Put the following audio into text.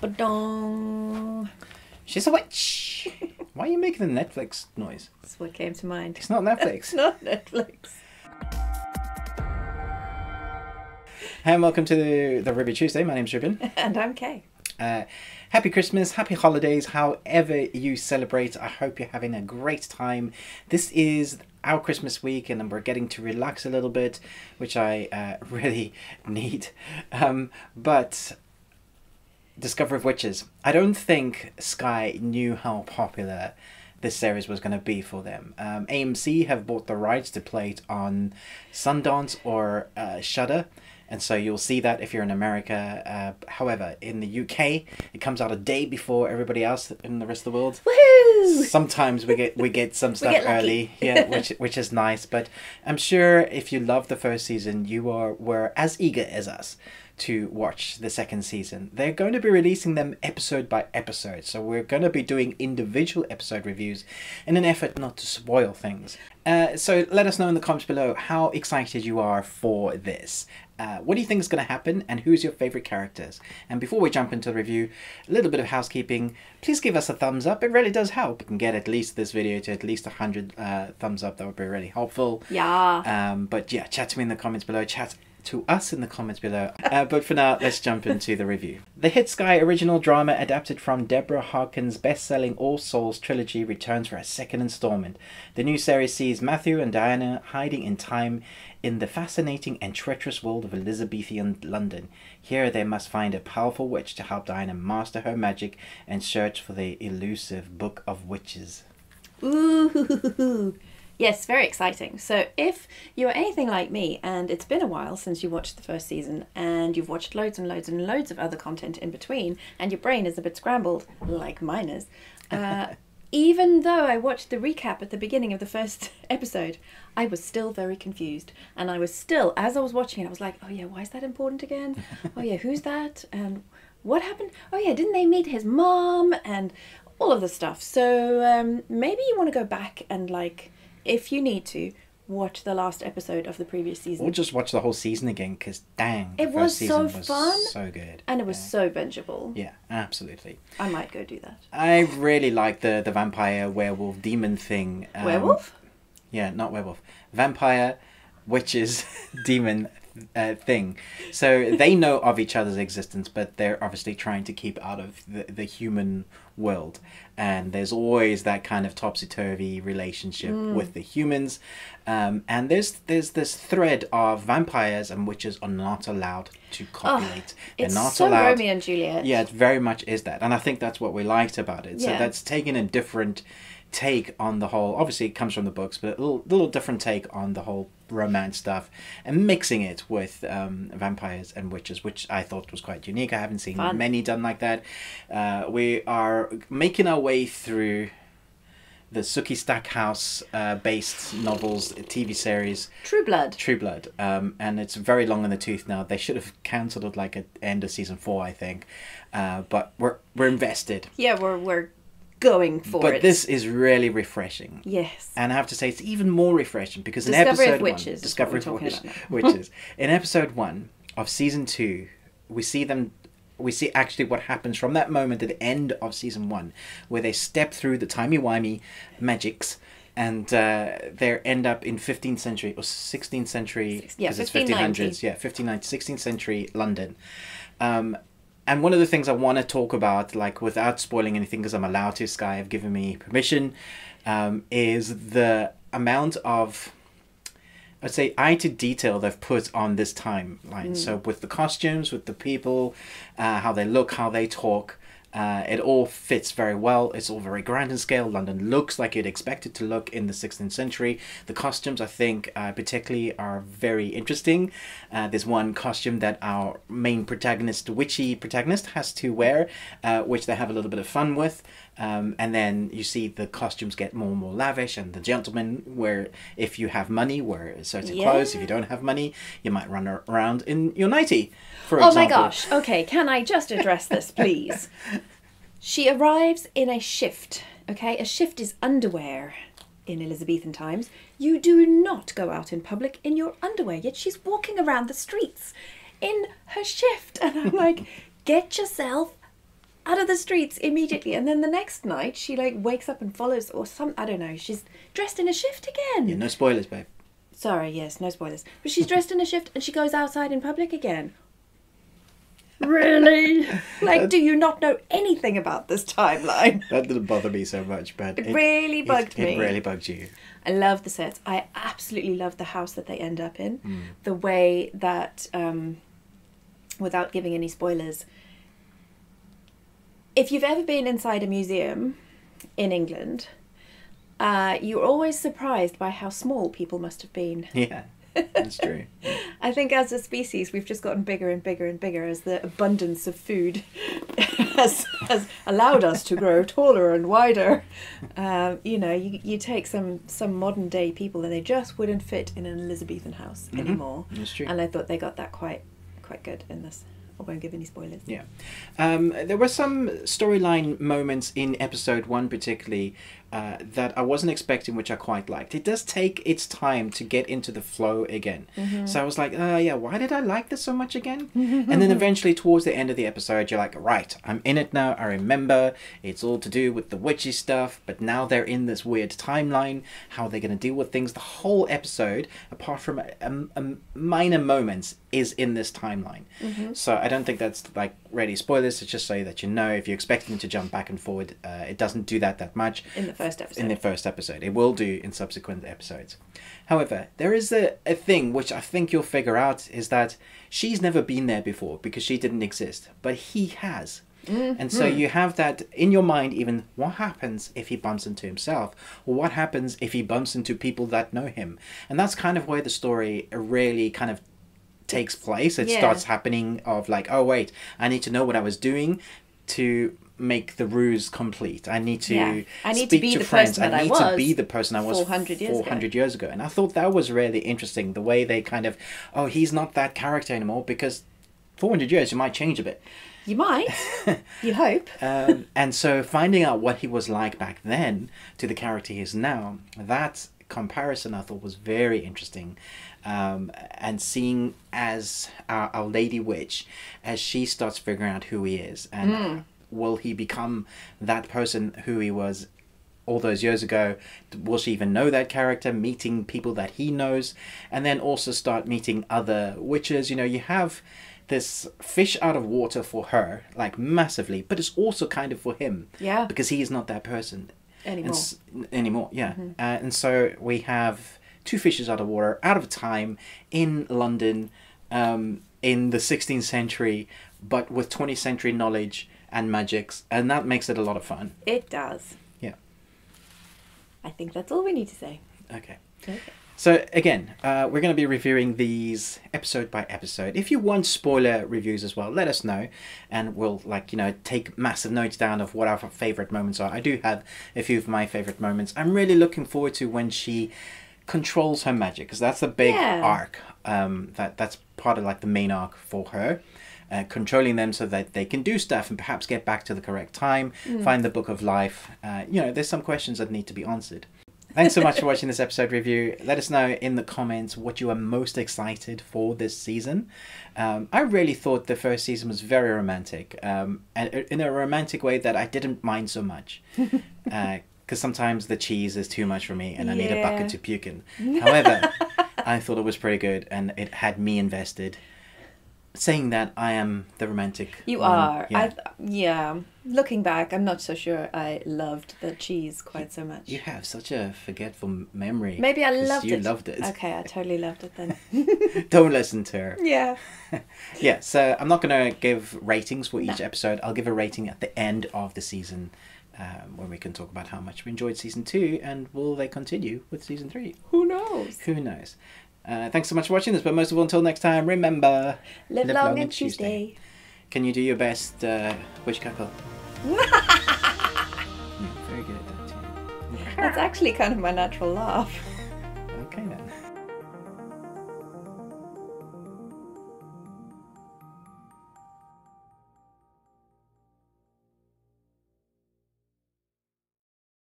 Ba-dong. She's a witch. Why are you making the Netflix noise? That's what came to mind. It's not Netflix. It's not Netflix. Hi and welcome to the Ruby Tuesday. My name's Ruben. And I'm Kay. Happy Christmas, happy holidays, however you celebrate. I hope you're having a great time. This is our Christmas week and we're getting to relax a little bit, which I really need. But Discovery of Witches. I don't think Sky knew how popular this series was going to be for them. AMC have bought the rights to play it on Sundance or Shudder. And so you'll see that if you're in America. However, in the UK, it comes out a day before everybody else in the rest of the world. Woohoo! Sometimes we get some stuff get lucky. early, yeah, which is nice. But I'm sure if you loved the first season, you were as eager as us to watch the second season. They're going to be releasing them episode by episode, so we're going to be doing individual episode reviews in an effort not to spoil things. So let us know in the comments below how excited you are for this. What do you think is going to happen and who's your favourite characters? And before we jump into the review, a little bit of housekeeping. Please give us a thumbs up. It really does help. We can get at least this video to at least 100 thumbs up. That would be really helpful. Yeah. But yeah, chat to me in the comments below. Chat to us in the comments below. But for now, let's jump into the review. The hit Sky original drama adapted from Deborah Harkins' best-selling All Souls trilogy returns for a second installment. The new series sees Matthew and Diana hiding in time in the fascinating and treacherous world of Elizabethan London. Here they must find a powerful witch to help Diana master her magic and search for the elusive Book of Witches. Ooh. Yes, very exciting. So if you're anything like me and it's been a while since you watched the first season and you've watched loads and loads and loads of other content in between and your brain is a bit scrambled, like mine is, even though I watched the recap at the beginning of the first episode, I was still very confused. And I was still, as I was watching it, I was like, oh yeah, why is that important again? Oh yeah, who's that? And what happened? Oh yeah, didn't they meet his mom? And all of the stuff. So maybe you want to go back and if you need to, watch the last episode of the previous season. Or just watch the whole season again, because dang, It the was first season so was fun. so good. And it was so bingeable. Yeah, absolutely. I might go do that. I really like the vampire, werewolf, demon thing. Werewolf? Yeah, not werewolf. Vampire, witches, demon thing. So they know of each other's existence, but they're obviously trying to keep out of the human world. And there's always that kind of topsy-turvy relationship with the humans. And there's this thread of vampires and witches are not allowed to copulate. They're It's not so allowed. Romeo and Juliet. Yeah, it very much is that. And I think that's what we liked about it. So Yeah. that's taking a different take on the whole, obviously it comes from the books, but a little different take on the whole romance stuff and mixing it with vampires and witches, which I thought was quite unique. I haven't seen many done like that. We are making our way through the Sookie Stackhouse based novels, TV series. True Blood. True Blood. And it's very long in the tooth now. They should have cancelled it like at end of season 4, I think. But we're invested. Yeah, we're going for it. But this is really refreshing. Yes. And I have to say, it's even more refreshing because in Discovery episode of Witches. Discovery is what of we're talking about now. Witches. In episode 1 of season 2, we see actually what happens from that moment at the end of season 1, where they step through the timey-wimey magics and they end up in 15th century or 16th century, because it's 1500s, 1590s, 16th century London. And one of the things I want to talk about, without spoiling anything, because I'm allowed to, Sky have given me permission, is the amount of, I'd say, eye to detail they've put on this timeline. So with the costumes, with the people, how they look, how they talk, it all fits very well. It's all very grand in scale. London looks like you'd expect it to look in the 16th century. The costumes, I think, particularly are very interesting. There's one costume that our main protagonist, the witchy protagonist, has to wear, which they have a little bit of fun with. And then you see the costumes get more and more lavish, and the gentlemen, where if you have money, wear certain clothes. If you don't have money, you might run around in your nightie, for example. Oh my gosh. Okay, can I just address this, please? She arrives in a shift, okay? A shift is underwear in Elizabethan times. You do not go out in public in your underwear, yet she's walking around the streets in her shift. And I'm like, get yourself the streets immediately, and then the next night she like wakes up and follows or some, I don't know, she's dressed in a shift again. Yeah, no spoilers, babe. Sorry, yes, no spoilers. But she's dressed in a shift and she goes outside in public again. Really? Like, do you not know anything about this timeline? That didn't bother me so much, but It really bugged me. It really bugged you. I love the sets. I absolutely love the house that they end up in. The way that, without giving any spoilers, if you've ever been inside a museum in England, you're always surprised by how small people must have been. Yeah, that's true. I think as a species, we've just gotten bigger and bigger and bigger as the abundance of food has allowed us to grow taller and wider. You know, you take some modern day people and they just wouldn't fit in an Elizabethan house anymore. That's true. And I thought they got that quite good in this. I won't give any spoilers. Yeah. There were some storyline moments in episode 1 particularly that I wasn't expecting, which I quite liked. It does take its time to get into the flow again. So I was like, yeah, why did I like this so much again? And then eventually towards the end of the episode, you're like, right, I'm in it now. I remember it's all to do with the witchy stuff, but now they're in this weird timeline. How are they going to deal with things? The whole episode, apart from minor moments, is in this timeline. So I don't think that's like really spoilers. It's just so that you know, if you're expecting to jump back and forward, it doesn't do that much. In the first episode. In the first episode. It will do in subsequent episodes. However, there is a thing which I think you'll figure out, is that she's never been there before because she didn't exist, but he has. And so you have that in your mind, even what happens if he bumps into himself, or what happens if he bumps into people that know him. And that's kind of where the story really kind of takes place. It starts happening of like, oh wait, I need to know what I was doing to make the ruse complete. I need to speak be to the friends. person that I need I to was be the person I was 400 years ago. And I thought that was really interesting, the way they kind of, oh, he's not that character anymore, because 400 years you might change a bit. You might. You hope. And so finding out what he was like back then to the character he is now, that comparison I thought was very interesting. And seeing as our Lady Witch, as she starts figuring out who he is, and will he become that person who he was all those years ago? Will she even know that character, meeting people that he knows, and then also start meeting other witches? You know, you have this fish out of water for her, like massively, but it's also kind of for him. Yeah. Because he is not that person anymore. Yeah. And so we have two fishes out of water, out of time, in London, in the 16th century, but with 20th century knowledge and magics, and that makes it a lot of fun. It does. Yeah. I think that's all we need to say. Okay. So again, we're going to be reviewing these episode by episode. If you want spoiler reviews as well, let us know, and we'll take massive notes down of what our favorite moments are. I do have a few of my favorite moments. I'm really looking forward to when she controls her magic, because that's a big arc. That's part of like the main arc for her. Controlling them so that they can do stuff and perhaps get back to the correct time, find the Book of Life. There's some questions that need to be answered. Thanks so much for watching this episode review. Let us know in the comments what you are most excited for this season. I really thought the first season was very romantic, and in a romantic way that I didn't mind so much. Because sometimes the cheese is too much for me and I need a bucket to puke in. However, I thought it was pretty good and it had me invested. Saying that, I am the romantic You one. are. Yeah. Looking back, I'm not so sure I loved the cheese quite so much. You have such a forgetful memory. Maybe I loved it. You loved it. Okay, I totally loved it then. Don't listen to her. Yeah. Yeah, so I'm not going to give ratings for each episode. I'll give a rating at the end of the season, when we can talk about how much we enjoyed season 2 and will they continue with season 3. Who knows? Who knows? Thanks so much for watching this, but most of all, until next time, remember, live long and Tuesday. Can you do your best witch cackle? Yeah, very good at that too. That's actually kind of my natural laugh. Okay then.